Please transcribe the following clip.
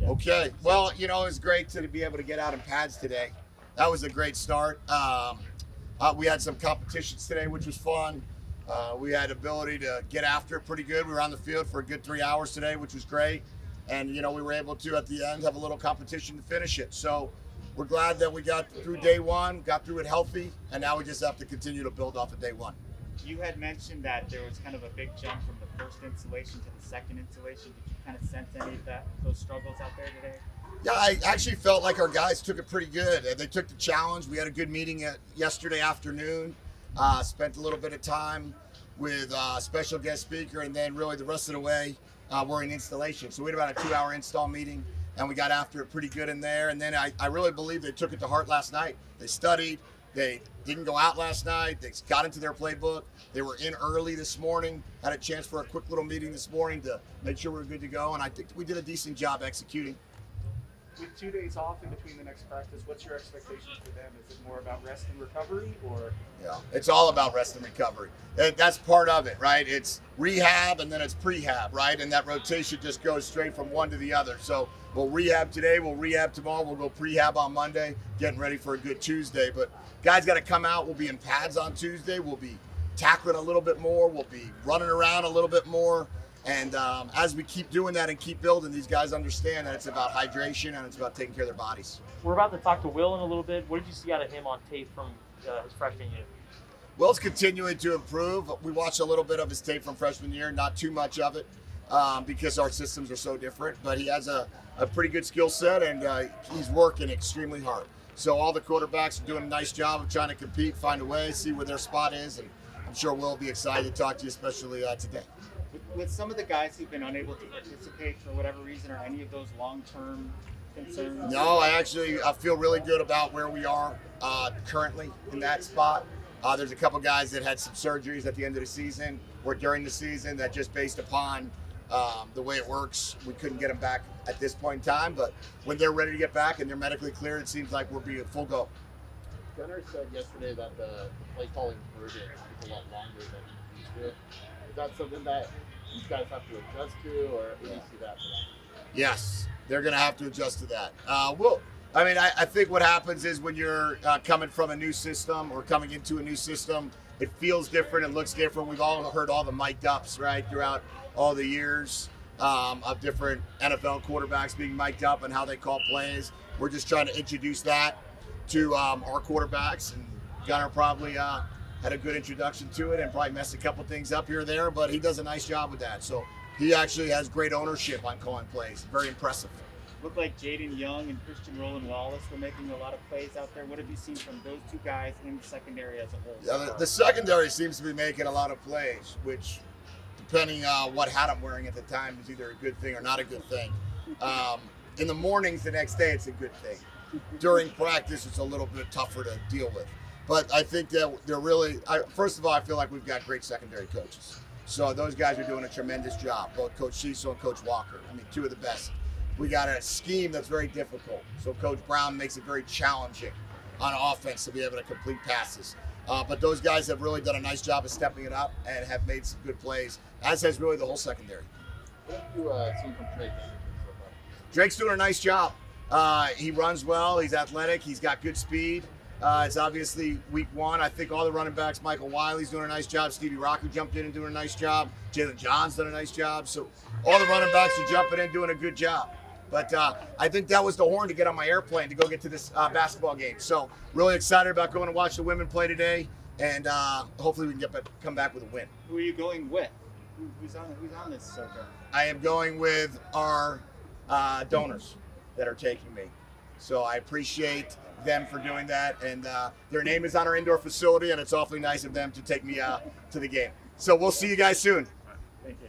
Okay. Well, you know, it was great to be able to get out in pads today. That was a great start. We had some competitions today, which was fun. We had ability to get after it pretty good. We were on the field for a good 3 hours today, which was great. And, you know, we were able to, at the end, have a little competition to finish it. So we're glad that we got through day one, got through it healthy, and now we just have to continue to build off of day one. You had mentioned that there was kind of a big jump from the first installation to the second installation. Did you kind of sense any of those struggles out there today? Yeah, I actually felt like our guys took it pretty good. They took the challenge. We had a good meeting yesterday afternoon. Spent a little bit of time with a special guest speaker, and then really the rest of the way we're in installation. So we had about a 2-hour install meeting, and we got after it pretty good in there. And then I really believe they took it to heart last night. They studied. They didn't go out last night. They got into their playbook. They were in early this morning. Had a chance for a quick little meeting this morning to make sure we were good to go. And I think we did a decent job executing. With 2 days off in between the next practice, what's your expectations for them? Is it more about rest and recovery, or? Yeah, it's all about rest and recovery. That's part of it, right? It's rehab and then it's prehab, right? And that rotation just goes straight from one to the other. So we'll rehab today, we'll rehab tomorrow, we'll go prehab on Monday, getting ready for a good Tuesday. But guys got to come out. We'll be in pads on Tuesday. We'll be tackling a little bit more. We'll be running around a little bit more. And as we keep doing that and keep building, these guys understand that it's about hydration and it's about taking care of their bodies. We're about to talk to Will in a little bit. What did you see out of him on tape from his freshman year? Will's continuing to improve. We watched a little bit of his tape from freshman year, not too much of it because our systems are so different. But he has a pretty good skill set, and he's working extremely hard. So all the quarterbacks are doing a nice job of trying to compete, find a way, see where their spot is. And I'm sure Will will be excited to talk to you, especially today. With some of the guys who've been unable to participate for whatever reason, are any of those long-term concerns? No, I feel really good about where we are currently in that spot. There's a couple guys that had some surgeries at the end of the season or during the season that just based upon the way it works, we couldn't get them back at this point in time. But when they're ready to get back and they're medically cleared, it seems like we'll be at full go. Gunnar said yesterday that the play calling version is a lot longer than he used to. Is that something that you guys have to adjust to, or do you see that for them? Yes, they're going to have to adjust to that. I think what happens is when you're coming from a new system or coming into a new system, it feels different, it looks different. We've all heard all the mic'd ups, right, throughout all the years of different NFL quarterbacks being mic'd up and how they call plays. We're just trying to introduce that to our quarterbacks, and Gunnar probably had a good introduction to it and probably messed a couple things up here or there, but he does a nice job with that. So he actually has great ownership on calling plays. Very impressive. Looked like Jaden Young and Christian Roland Wallace were making a lot of plays out there. What have you seen from those two guys in the secondary as a whole? Yeah, the secondary seems to be making a lot of plays, which, depending on what hat I'm wearing at the time, is either a good thing or not a good thing. In the mornings the next day, it's a good thing. During practice, it's a little bit tougher to deal with. But I think that they're really, first of all, I feel like we've got great secondary coaches. So those guys are doing a tremendous job, both Coach Cecil and Coach Walker. I mean, two of the best. We got a scheme that's very difficult. So Coach Brown makes it very challenging on offense to be able to complete passes. But those guys have really done a nice job of stepping it up and have made some good plays, as has really the whole secondary. What have you seen from Drake so far? Drake's doing a nice job. He runs well. He's athletic. He's got good speed. It's obviously week one. I think all the running backs, Michael Wiley's doing a nice job. Stevie Rocker jumped in and doing a nice job. Jalen John's done a nice job. So all the running backs are jumping in, doing a good job. But I think that was the horn to get on my airplane to go get to this basketball game. So really excited about going to watch the women play today, and hopefully we can come back with a win. Who are you going with? Who's on this circle? I am going with our donors that are taking me. So I appreciate them for doing that, and their name is on our indoor facility, and it's awfully nice of them to take me to the game. So we'll see you guys soon. Thank you.